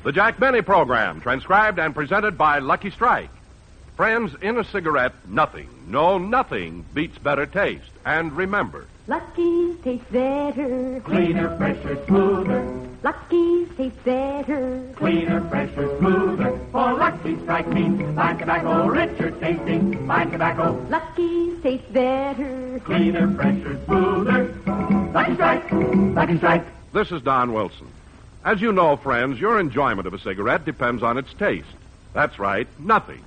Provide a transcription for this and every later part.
The Jack Benny Program, transcribed and presented by Lucky Strike. Friends, in a cigarette, nothing beats better taste. And remember, Lucky's tastes better. Cleaner, fresher, smoother. Lucky's tastes better. Cleaner, fresher, smoother. For Lucky Strike means fine tobacco, richer tasting, fine tobacco. Lucky's tastes better. Cleaner, fresher, smoother. Lucky Strike, Lucky Strike. this is Don Wilson. As you know, friends, your enjoyment of a cigarette depends on its taste. That's right, nothing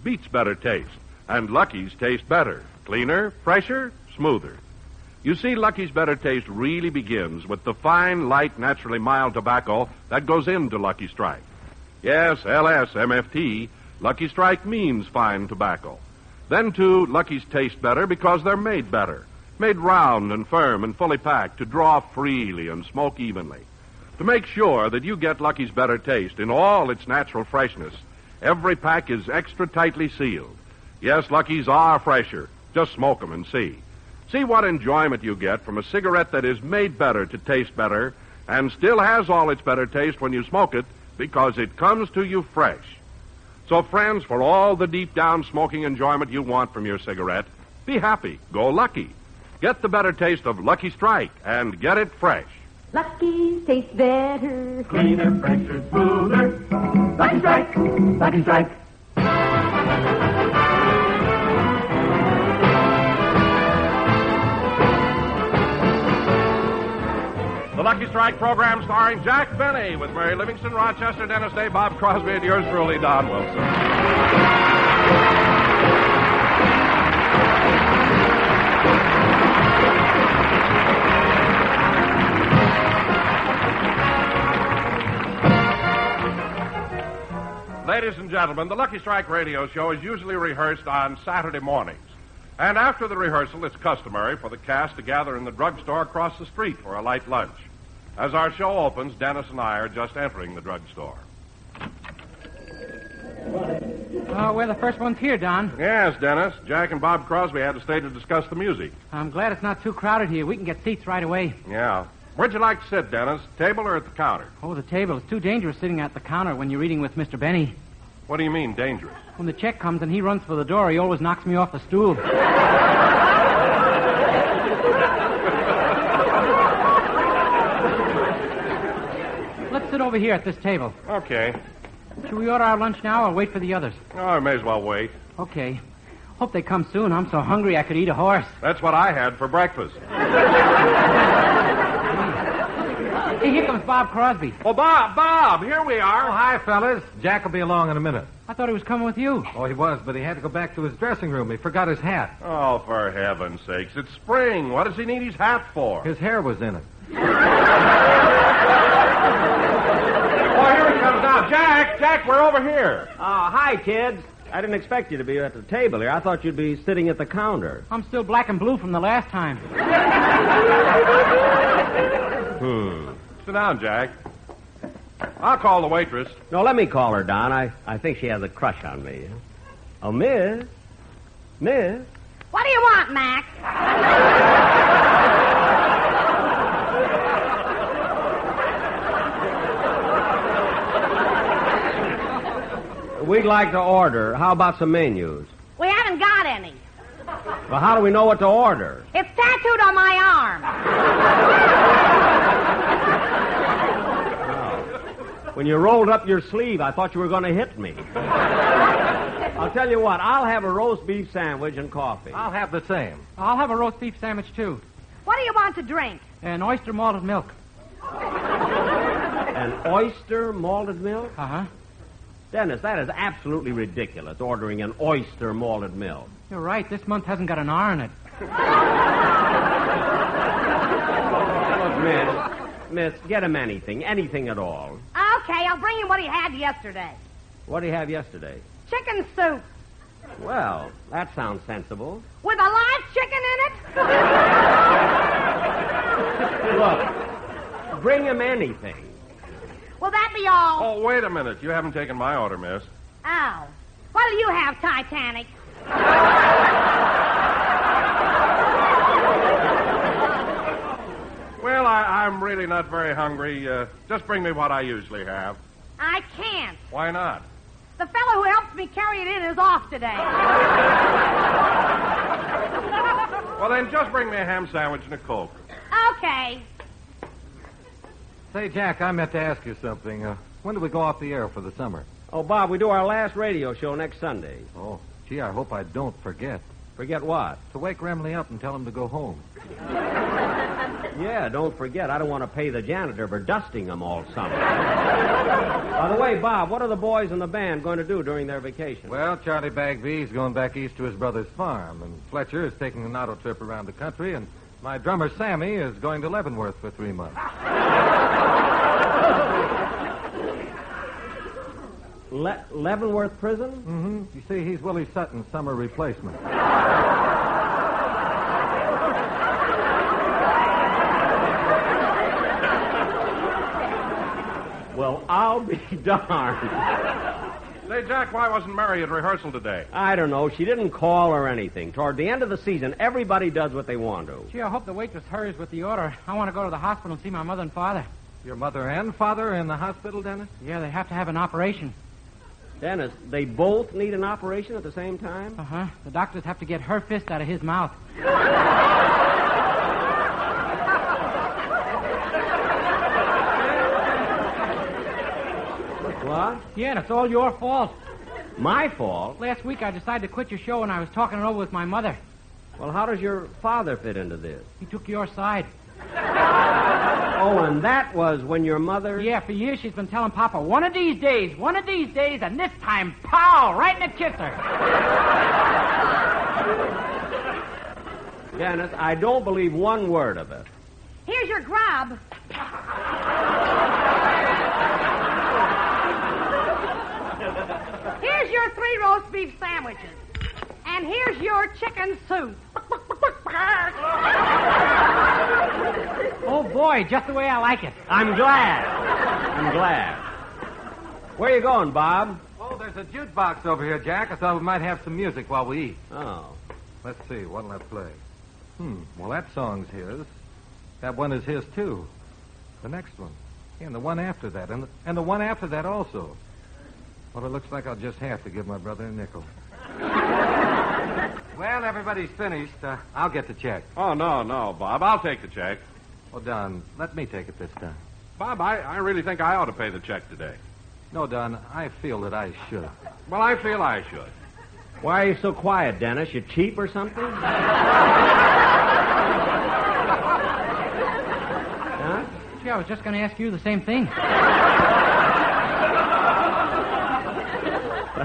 beats better taste. And Lucky's taste better. Cleaner, fresher, smoother. You see, Lucky's better taste really begins with the fine, light, naturally mild tobacco that goes into Lucky Strike. Yes, LSMFT, Lucky Strike means fine tobacco. Then, too, Lucky's taste better because they're made better. Made round and firm and fully packed to draw freely and smoke evenly. To make sure that you get Lucky's better taste in all its natural freshness, every pack is extra tightly sealed. Yes, Lucky's are fresher. Just smoke 'em and see. See what enjoyment you get from a cigarette that is made better to taste better and still has all its better taste when you smoke it because it comes to you fresh. So, friends, for all the deep-down smoking enjoyment you want from your cigarette, be happy. Go Lucky. Get the better taste of Lucky Strike and get it fresh. Lucky's tastes better. Cleaner, fresher, smoother. Lucky Strike, Lucky Strike. The Lucky Strike program starring Jack Benny with Mary Livingston, Rochester, Dennis Day, Bob Crosby, and yours truly, Don Wilson. Ladies and gentlemen, the Lucky Strike radio show is usually rehearsed on Saturday mornings. And after the rehearsal, it's customary for the cast to gather in the drugstore across the street for a light lunch. As our show opens, Dennis and I are just entering the drugstore. We're the first ones here, Don. Yes, Dennis. Jack and Bob Crosby had to stay to discuss the music. I'm glad it's not too crowded here. We can get seats right away. Yeah. Where'd you like to sit, Dennis? Table or at the counter? Oh, the table. It's too dangerous sitting at the counter when you're eating with Mr. Benny. What do you mean, dangerous? When the check comes and he runs for the door, he always knocks me off the stool. Let's sit over here at this table. Okay. Should we order our lunch now or wait for the others? Oh, I may as well wait. Okay. Hope they come soon. I'm so hungry I could eat a horse. That's what I had for breakfast. Hey, here comes Bob Crosby. Oh, Bob, here we are. Oh, hi, fellas. Jack will be along in a minute. I thought he was coming with you. Oh, he was, but he had to go back to his dressing room. He forgot his hat. Oh, for heaven's sakes. It's spring. What does he need his hat for? His hair was in it. Oh, here he comes now. Jack, we're over here. Hi, kids. I didn't expect you to be at the table here. I thought you'd be sitting at the counter. I'm still black and blue from the last time. Sit down, Jack. I'll call the waitress. No, let me call her, Don. I think she has a crush on me. Oh, Miss? Miss? What do you want, Mac? We'd like to order. How about some menus? We haven't got any. Well, how do we know what to order? It's tattooed on my arm. When you rolled up your sleeve, I thought you were going to hit me. I'll tell you what. I'll have a roast beef sandwich and coffee. I'll have the same. I'll have a roast beef sandwich, too. What do you want to drink? And oyster malted milk. An oyster malted milk? Uh-huh. Dennis, that is absolutely ridiculous, ordering an oyster malted milk. You're right. This month hasn't got an R in it. Look, Miss, get him anything at all. Okay, I'll bring him what he had yesterday. What did he have yesterday? Chicken soup. Well, that sounds sensible. With a live chicken in it? Look, bring him anything. Will that be all? Oh, wait a minute. You haven't taken my order, miss. Oh. What'll you have, Titanic? Well, I'm really not very hungry. Just bring me what I usually have. I can't. Why not? The fellow who helps me carry it in is off today. Well, then just bring me a ham sandwich and a Coke. Okay. Say, Jack, I meant to ask you something. When do we go off the air for the summer? Oh, Bob, we do our last radio show next Sunday. Oh, gee, I hope I don't forget. Forget what? To wake Remley up and tell him to go home. Yeah, don't forget. I don't want to pay the janitor for dusting them all summer. By the way, Bob, what are the boys in the band going to do during their vacation? Well, Charlie Bagby's going back east to his brother's farm, and Fletcher is taking an auto trip around the country, and my drummer Sammy is going to Leavenworth for 3 months. Leavenworth Prison? Mm-hmm. You see, he's Willie Sutton's summer replacement. Well, I'll be darned. Say, Jack, why wasn't Mary at rehearsal today? I don't know. She didn't call or anything. Toward the end of the season, everybody does what they want to. Gee, I hope the waitress hurries with the order. I want to go to the hospital and see my mother and father. Your mother and father are in the hospital, Dennis? Yeah, they have to have an operation. Dennis, they both need an operation at the same time? Uh-huh. The doctors have to get her fist out of his mouth. What? Yeah, and it's all your fault. My fault? Last week I decided to quit your show and I was talking it over with my mother. Well, how does your father fit into this? He took your side. Oh, and that was when your mother... Yeah, for years she's been telling Papa, one of these days, and this time, pow, right in the kisser. Dennis, I don't believe one word of it. Here's your grub. Here's your 3 roast beef sandwiches. And here's your chicken soup. Oh, boy, just the way I like it. I'm glad. Where you going, Bob? Oh, there's a jukebox over here, Jack. I thought we might have some music while we eat. Oh. Let's see, what'll I play? Well, that song's his. That one is his, too. The next one. Yeah, and the one after that. And the one after that also. Well, it looks like I'll just have to give my brother a nickel. Well, everybody's finished. I'll get the check. Oh, no, Bob. I'll take the check. Oh, Don, let me take it this time. Bob, I really think I ought to pay the check today. No, Don, I feel that I should. Well, I feel I should. Why are you so quiet, Dennis? You cheap or something? Huh? Gee, I was just going to ask you the same thing.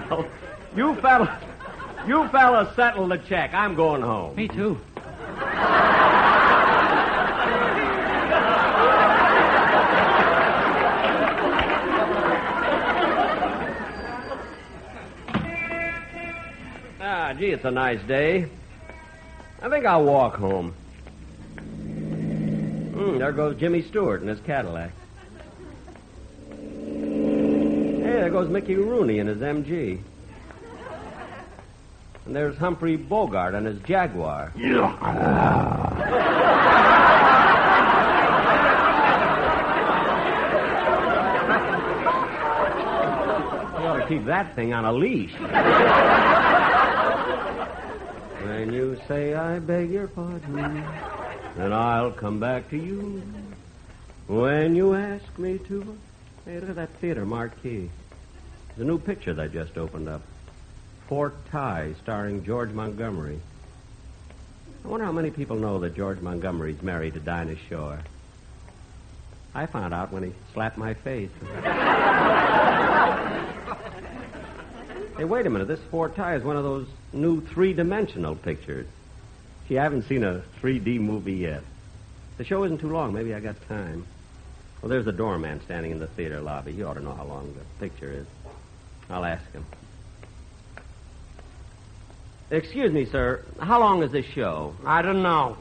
Well, you fellas settle the check. I'm going home. Me too. Gee, it's a nice day. I think I'll walk home. There goes Jimmy Stewart in his Cadillac. Hey, there goes Mickey Rooney in his MG. And there's Humphrey Bogart on his Jaguar. You ought to keep that thing on a leash. When you say I beg your pardon, then I'll come back to you. When you ask me to... Hey, look at that theater marquee. There's a new picture that just opened up. Fort Tie, starring George Montgomery. I wonder how many people know that George Montgomery's married to Dinah Shore. I found out when he slapped my face. Hey, wait a minute. This Fort Tie is one of those new 3-dimensional pictures. Gee, I haven't seen a 3D movie yet. The show isn't too long. Maybe I got time. Well, there's the doorman standing in the theater lobby. He ought to know how long the picture is. I'll ask him. Excuse me, sir. How long is this show? I don't know.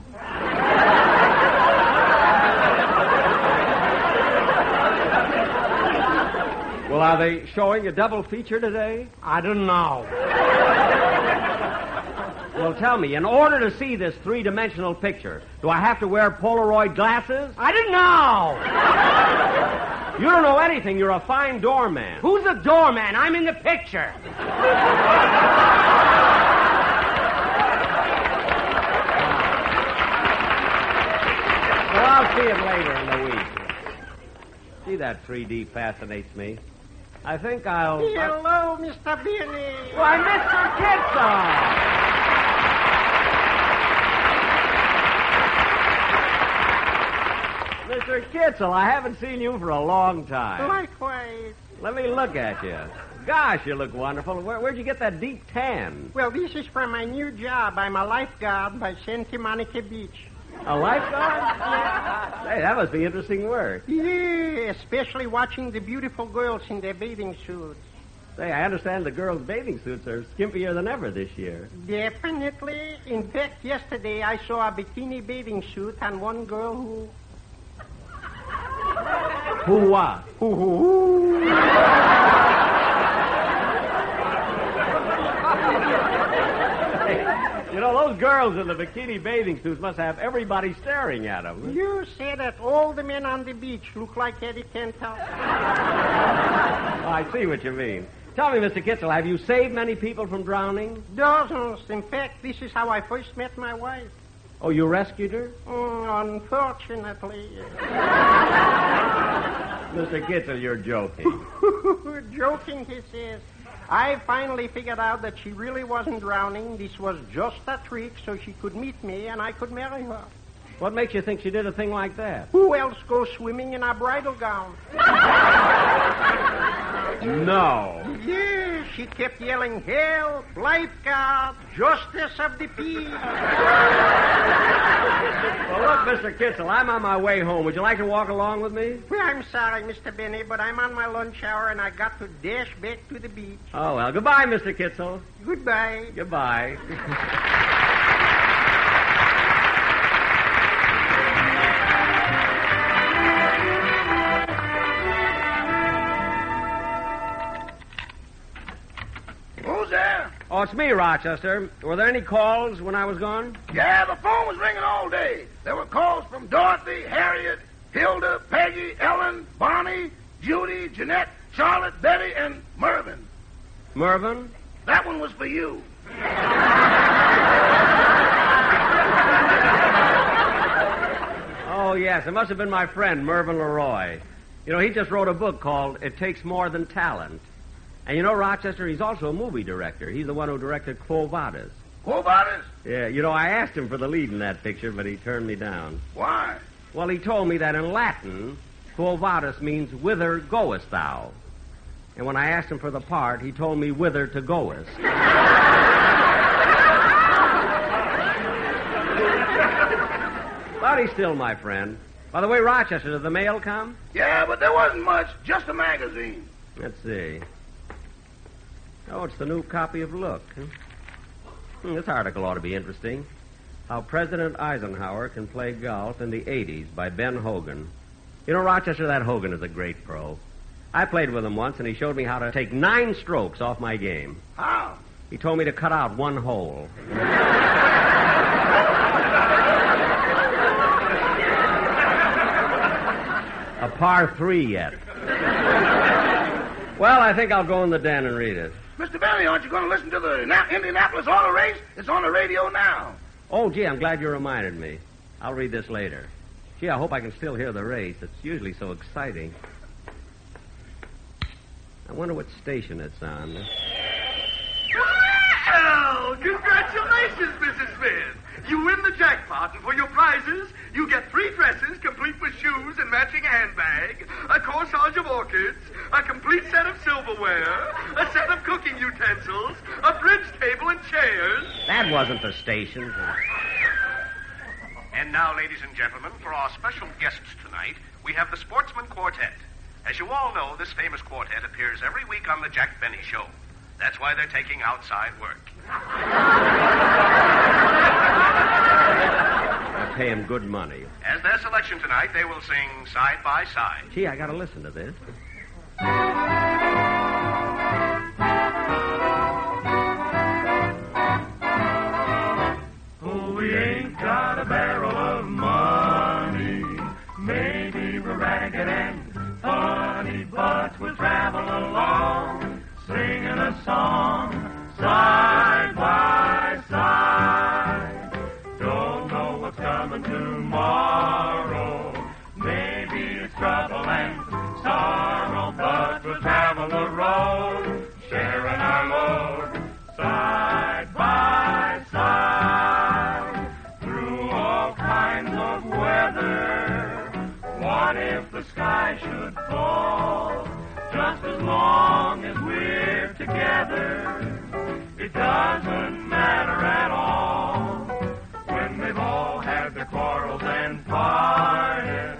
Well, are they showing a double feature today? I don't know. Well, tell me, in order to see this three-dimensional picture, do I have to wear Polaroid glasses? I didn't know. You don't know anything. You're a fine doorman. Who's the doorman? I'm in the picture. Well, I'll see it later in the week. See, that 3D fascinates me. I think I'll... Hello, Mr. Benny. Why, Mr. Kitzel! Mr. Kitzel, I haven't seen you for a long time. Likewise. Let me look at you. Gosh, you look wonderful. Where'd you get that deep tan? Well, this is from my new job. I'm a lifeguard by Santa Monica Beach. A lifeguard? Hey, that must be interesting work. Yeah, especially watching the beautiful girls in their bathing suits. Say, I understand the girls' bathing suits are skimpier than ever this year. Definitely. In fact, yesterday I saw a bikini bathing suit on one girl who... Who what? You know, those girls in the bikini bathing suits must have everybody staring at them. You say that all the men on the beach look like Eddie Cantor. I see what you mean. Tell me, Mr. Kitzel, have you saved many people from drowning? Dozens. In fact, this is how I first met my wife. Oh, you rescued her? Unfortunately. Mr. Kitzel, you're joking. Joking, he says. I finally figured out that she really wasn't drowning. This was just a trick so she could meet me and I could marry her. What makes you think she did a thing like that? Who else goes swimming in a bridal gown? No. Yeah, she kept yelling, help, lifeguard, justice of the peace. Well, look, Mr. Kitzel, I'm on my way home. Would you like to walk along with me? Well, I'm sorry, Mr. Benny, but I'm on my lunch hour and I got to dash back to the beach. Oh, well, goodbye, Mr. Kitzel. Goodbye. Goodbye. Who's there? Oh, it's me, Rochester. Were there any calls when I was gone? Yeah, the phone was ringing all day. There were calls from Dorothy, Harriet, Hilda, Peggy, Ellen, Bonnie, Judy, Jeanette, Charlotte, Betty, and Mervyn. Mervyn? That one was for you. Oh, yes. It must have been my friend, Mervyn Leroy. You know, he just wrote a book called It Takes More Than Talent. And you know, Rochester, he's also a movie director. He's the one who directed Quo Vadis. Quo Vadis? Yeah, you know, I asked him for the lead in that picture, but he turned me down. Why? Well, he told me that in Latin, Quo Vadis means whither goest thou? And when I asked him for the part, he told me whither to goest. But he's still my friend. By the way, Rochester, did the mail come? Yeah, but there wasn't much. Just a magazine. Let's see. Oh, it's the new copy of Look. This article ought to be interesting. How President Eisenhower Can Play Golf in the 80s by Ben Hogan. You know, Rochester, that Hogan is a great pro. I played with him once, and he showed me how to take 9 strokes off my game. How? He told me to cut out 1 hole. A par 3 yet. Well, I think I'll go in the den and read it. Mr. Benny, aren't you going to listen to the Indianapolis Auto Race? It's on the radio now. Oh, gee, I'm glad you reminded me. I'll read this later. Gee, I hope I can still hear the race. It's usually so exciting. I wonder what station it's on. Well, congratulations, Mrs. Smith. You win the jackpot, and for your prizes, you get 3 dresses, complete with shoes and matching handbag, a corsage of orchids, a complete set of silverware, a set of cooking utensils, a bridge table and chairs. That wasn't the station. And now, ladies and gentlemen, for our special guests tonight, we have the Sportsman Quartet. As you all know, this famous quartet appears every week on the Jack Benny Show. That's why they're taking outside work. I pay him good money. As their selection tonight, they will sing Side by Side. Gee, I gotta listen to this. a song, side by side. Don't know what's coming tomorrow. Maybe it's trouble and sorrow, but we'll travel the road, sharing our load, side by side, through all kinds of weather. What if the sky should fall? Just as long as we're together, it doesn't matter at all. When they've all had their quarrels and parted,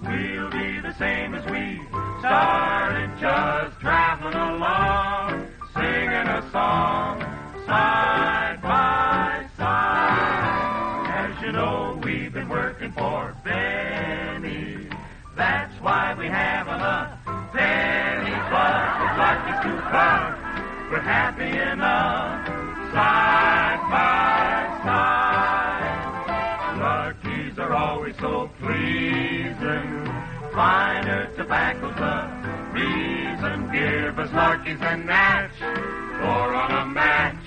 we'll be the same as we started, just traveling along, singing a song, side by side. As you know, we've been working for Benny. That's why we haven't a penny, but if luck is too far, we're happy enough, side by side. Luckies are always so pleasing. Finer tobacco's the reason. Give us Luckies and Natch, or on a match,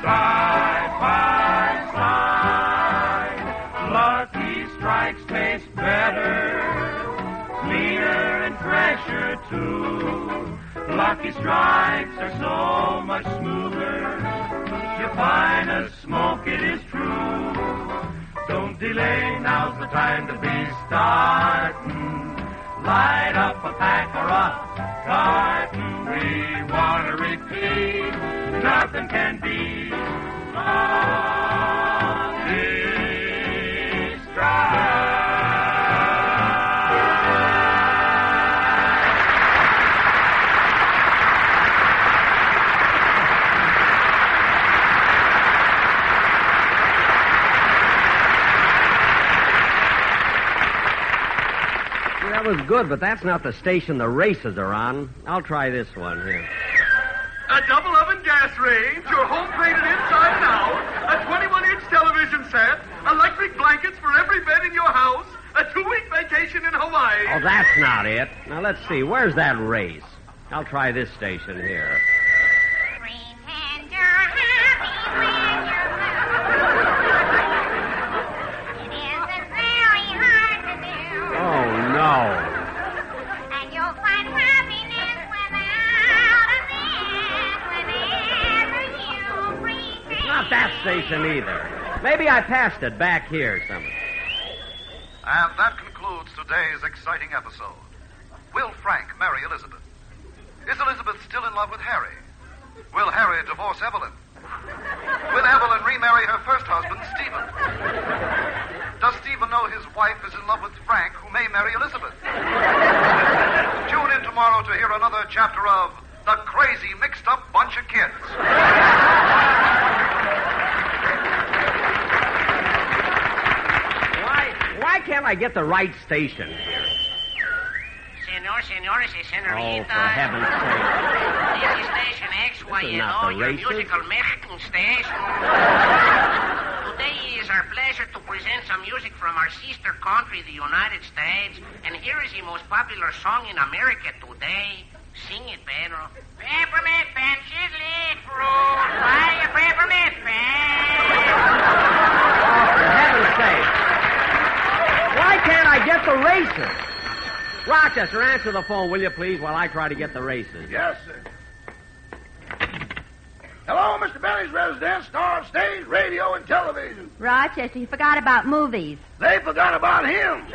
side by side. Lucky Strikes taste better, cleaner and fresher too. Lucky Strikes are so much smoother. You'll find us smoke, it is true. Don't delay, now's the time to be starting. Light up a pack or a carton. We want to repeat, nothing can beat Lucky Strikes. That was good, but that's not the station the races are on. I'll try this one here. A double oven gas range, your home plated inside and out, a 21-inch television set, electric blankets for every bed in your house, a 2-week vacation in Hawaii. Oh, that's not it. Now, let's see. Where's that race? I'll try this station here. Pretend you're happy when you're blue. It isn't very hard to do. Oh, no. And you'll find happiness without a net whenever you pretend. Not that station either. Maybe I passed it back here somewhere. And that concludes today's exciting episode. Will Frank marry Elizabeth? Is Elizabeth still in love with Harry? Will Harry divorce Evelyn? Will Evelyn remarry her first husband, Stephen? Does Stephen know his wife is in love with Frank, who may marry Elizabeth? Tune in tomorrow to hear another chapter of The Crazy Mixed Up Bunch of Kids. Why can't I get the right station here? Senores y senoritas. Oh, for heaven's sake. This is Station XYLO, your musical Mexican station. Today it is our pleasure to present some music from our sister country, the United States. And here is the most popular song in America today. Sing it, Pedro. Peppermint patches, leaf fruit, buy a peppermint patch. Oh, for heaven's sake. Why can't I get the races? Rochester, answer the phone, will you, please, while I try to get the races? Yes, sir. Hello, Mr. Benny's residence, star of stage, radio, and television. Rochester, you forgot about movies. They forgot about him.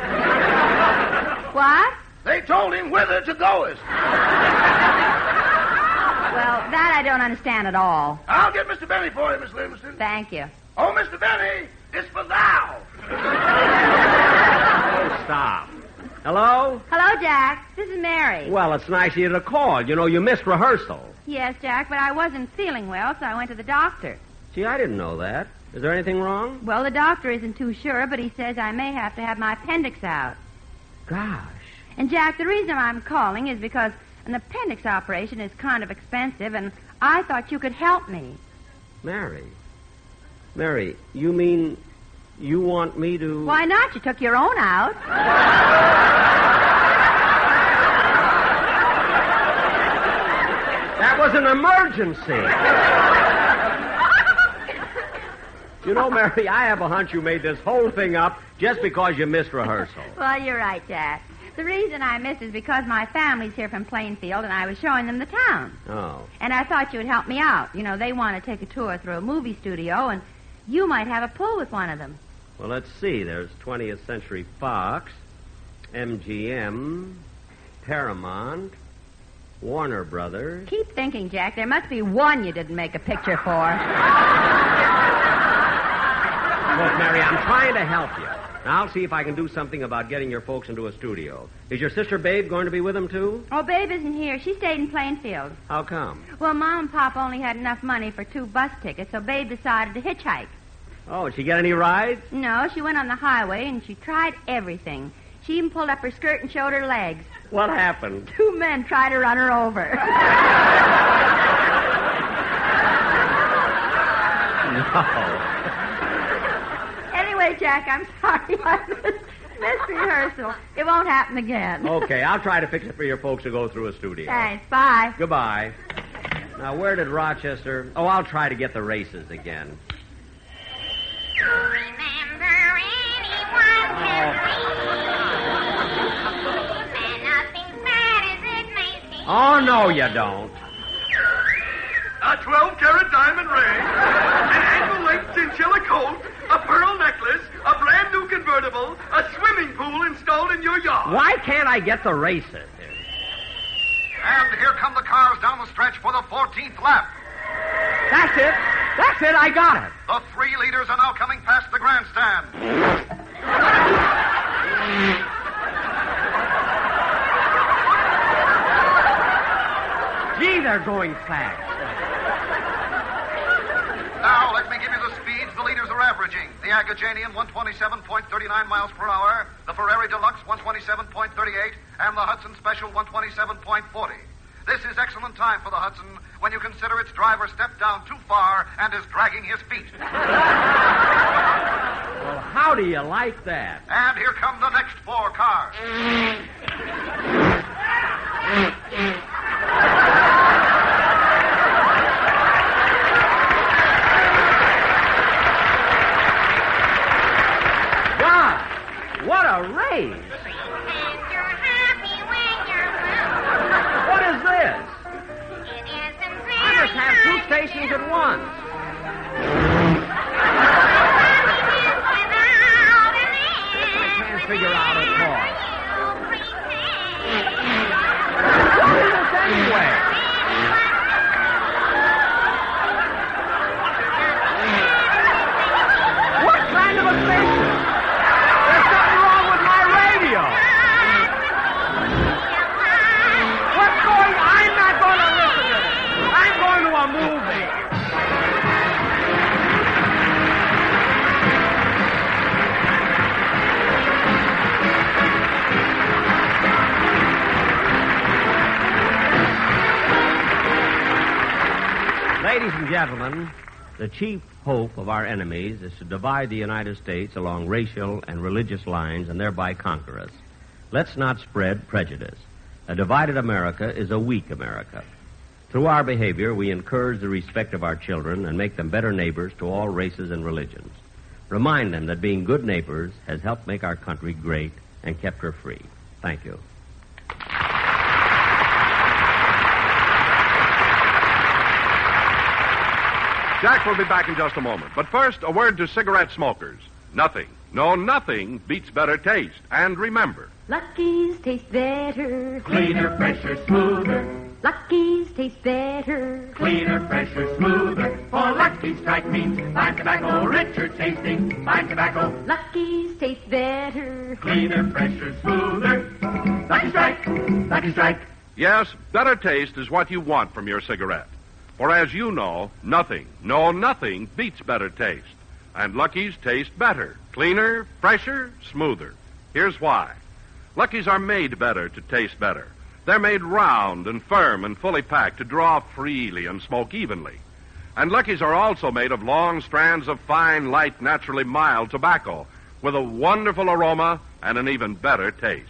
What? They told him whither to goest. Well, that I don't understand at all. I'll get Mr. Benny for you, Miss Livingston. Thank you. Oh, Mr. Benny, it's for thou. Oh, stop. Hello? Hello, Jack. This is Mary. Well, it's nice of you to call. You know, you missed rehearsal. Yes, Jack, but I wasn't feeling well, so I went to the doctor. Gee, I didn't know that. Is there anything wrong? Well, the doctor isn't too sure, but he says I may have to have my appendix out. Gosh. And, Jack, the reason I'm calling is because an appendix operation is kind of expensive, and I thought you could help me. Mary, you mean you want me to... Why not? You took your own out. That was an emergency. You know, Mary, I have a hunch you made this whole thing up just because you missed rehearsal. Well, you're right, Jack. The reason I missed is because my family's here from Plainfield, and I was showing them the town. Oh. And I thought you would help me out. You know, they want to take a tour through a movie studio, and you might have a pull with one of them. Well, let's see. There's 20th Century Fox, MGM, Paramount, Warner Brothers. Keep thinking, Jack. There must be one you didn't make a picture for. Look, Mary, I'm trying to help you. Now, I'll see if I can do something about getting your folks into a studio. Is your sister Babe going to be with them, too? Oh, Babe isn't here. She stayed in Plainfield. How come? Well, Mom and Pop only had enough money for 2 bus tickets, so Babe decided to hitchhike. Oh, did she get any rides? No, she went on the highway, and she tried everything. She even pulled up her skirt and showed her legs. What happened? 2 men tried to run her over. No. Anyway, Jack, I'm sorry I missed rehearsal. It won't happen again. Okay, I'll try to fix it for your folks to go through a studio. Thanks. Bye. Goodbye. Now, where did Rochester... Oh, I'll try to get the races again. Remember anyone can and nothing's bad as it may seem. Oh, no, you don't. A 12-carat diamond ring, an ankle-length chinchilla coat, a pearl necklace, a brand-new convertible, a swimming pool installed in your yard. Why can't I get the races? And here come the cars down the stretch for the 14th lap. That's it. That's it. I got it. The 3 leaders are now coming past the grandstand. Gee, they're going fast. Now, let me give you the speeds the leaders are averaging. The Agajanian, 127.39 miles per hour. The Ferrari Deluxe, 127.38. And the Hudson Special, 127.40. This is excellent time for the Hudson when you consider its driver stepped down too far and is dragging his feet. Well, how do you like that? And here come the next 4 cars. Wow! What a race! And you're happy when you're blue. What is this? It isn't I must very have 2 hard to stations do. at once. Happiness without an end. I can't figure out at all. You pretend. What is this anyway? What kind of a station? There's something wrong with my radio. What's going on? I'm not going to listen to this. I'm going to a movie. Ladies and gentlemen, the chief hope of our enemies is to divide the United States along racial and religious lines and thereby conquer us. Let's not spread prejudice. A divided America is a weak America. Through our behavior, we encourage the respect of our children and make them better neighbors to all races and religions. Remind them that being good neighbors has helped make our country great and kept her free. Thank you. Jack will be back in just a moment. But first, a word to cigarette smokers. Nothing, nothing beats better taste. And remember, Lucky's taste better. Cleaner, fresher, smoother. Lucky's taste better. Cleaner, fresher, smoother. For Lucky Strike means fine tobacco, richer tasting, fine tobacco. Lucky's taste better. Cleaner, fresher, smoother. Lucky Strike, Lucky Strike. yes, better taste is what you want from your cigarette. For as you know, nothing beats better taste. And Lucky's taste better, cleaner, fresher, smoother. Here's why. Lucky's are made better to taste better. They're made round and firm and fully packed to draw freely and smoke evenly. And Lucky's are also made of long strands of fine, light, naturally mild tobacco with a wonderful aroma and an even better taste.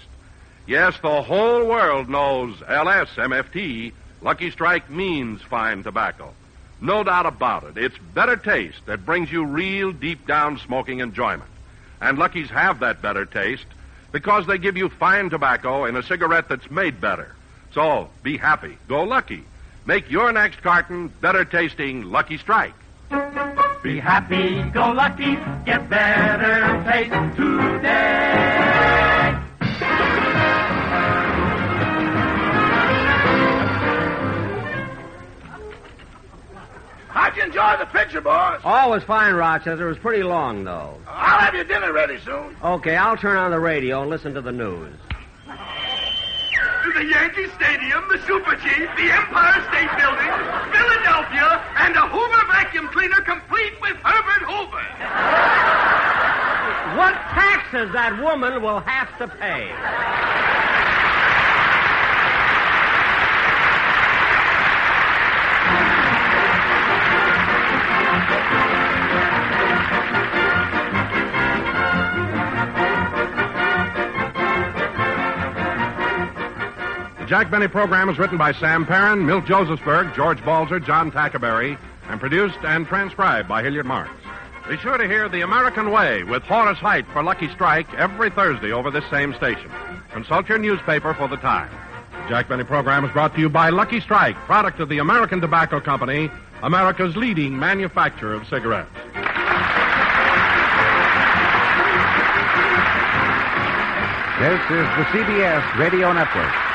Yes, the whole world knows LSMFT, Lucky Strike means fine tobacco. No doubt about it. It's better taste that brings you real deep-down smoking enjoyment. And Lucky's have that better taste because they give you fine tobacco in a cigarette that's made better. So, be happy. Go Lucky. Make your next carton better-tasting Lucky Strike. Be happy, go lucky, get better taste today. How'd you enjoy the picture, boys? All was fine, Rochester. It was pretty long, though. I'll have your dinner ready soon. Okay, I'll turn on the radio and listen to the news. The Yankee Stadium, the Super Chief, the Empire State Building, Philadelphia, and a Hoover vacuum cleaner complete with Herbert Hoover. What taxes that woman will have to pay. The Jack Benny program is written by Sam Perrin, Milt Josephsberg, George Balzer, John Tackerberry, and produced and transcribed by Hilliard Marks. Be sure to hear The American Way with Horace Heidt for Lucky Strike every Thursday over this same station. Consult your newspaper for the time. The Jack Benny program is brought to you by Lucky Strike, product of the American Tobacco Company, America's leading manufacturer of cigarettes. This is the CBS Radio Network.